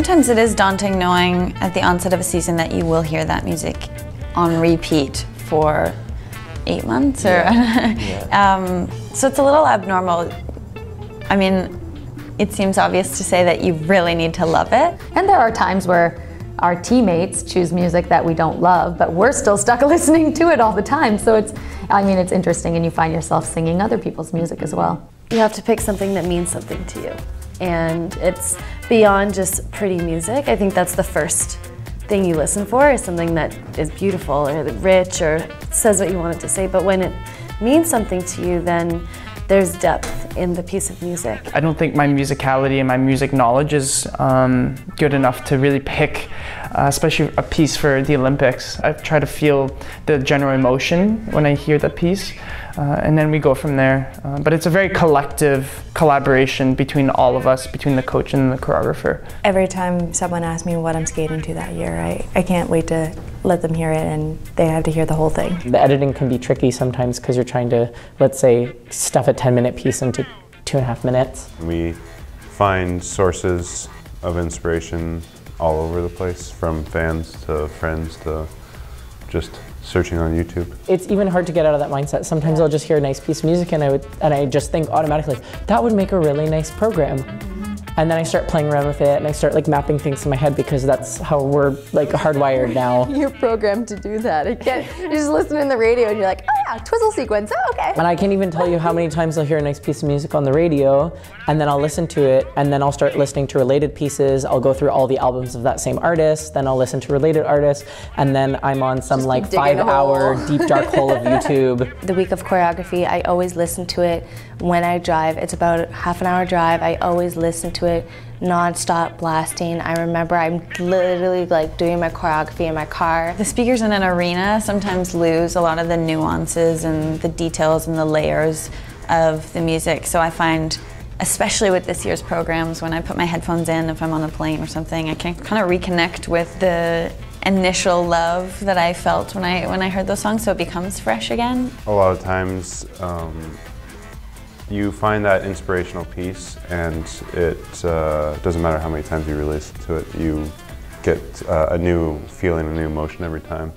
Sometimes it is daunting knowing at the onset of a season that you will hear that music on repeat for 8 months, or so it's a little abnormal. I mean, it seems obvious to say that you really need to love it. And there are times where our teammates choose music that we don't love, but we're still stuck listening to it all the time. So it's interesting, and you find yourself singing other people's music as well. You have to pick something that means something to you. And it's beyond just pretty music. I think that's the first thing you listen for, is something that is beautiful or rich or says what you want it to say. But when it means something to you, then there's depth in the piece of music. I don't think my musicality and my music knowledge is good enough to really pick, especially a piece for the Olympics. I try to feel the general emotion when I hear that piece, and then we go from there. But it's a very collective collaboration between all of us, between the coach and the choreographer. Every time someone asks me what I'm skating to that year, I can't wait to let them hear it, and they have to hear the whole thing. The editing can be tricky sometimes because you're trying to, let's say, stuff a 10-minute piece into 2.5 minutes. We find sources of inspiration all over the place, from fans to friends to just searching on YouTube. It's even hard to get out of that mindset. Sometimes I'll just hear a nice piece of music and I just think automatically, that would make a really nice program. And then I start playing around with it, and I start like mapping things in my head, because that's how we're like hardwired now. You're programmed to do that. You just listen in the radio and you're like, oh yeah, twizzle sequence, oh okay. And I can't even tell you how many times I'll hear a nice piece of music on the radio, and then I'll listen to it, and then I'll start listening to related pieces. I'll go through all the albums of that same artist, then I'll listen to related artists, and then I'm on some just like 5-hour deep dark hole of YouTube. The week of choreography, I always listen to it when I drive. It's about a half-an-hour drive. I always listen to it non-stop blasting. I remember I'm literally like doing my choreography in my car. The speakers in an arena sometimes lose a lot of the nuances and the details and the layers of the music. So I find, especially with this year's programs, when I put my headphones in, if I'm on a plane or something, I can kind of reconnect with the initial love that I felt when I heard those songs, so it becomes fresh again. A lot of times you find that inspirational piece, and it doesn't matter how many times you re-listen to it, you get a new feeling, a new emotion every time.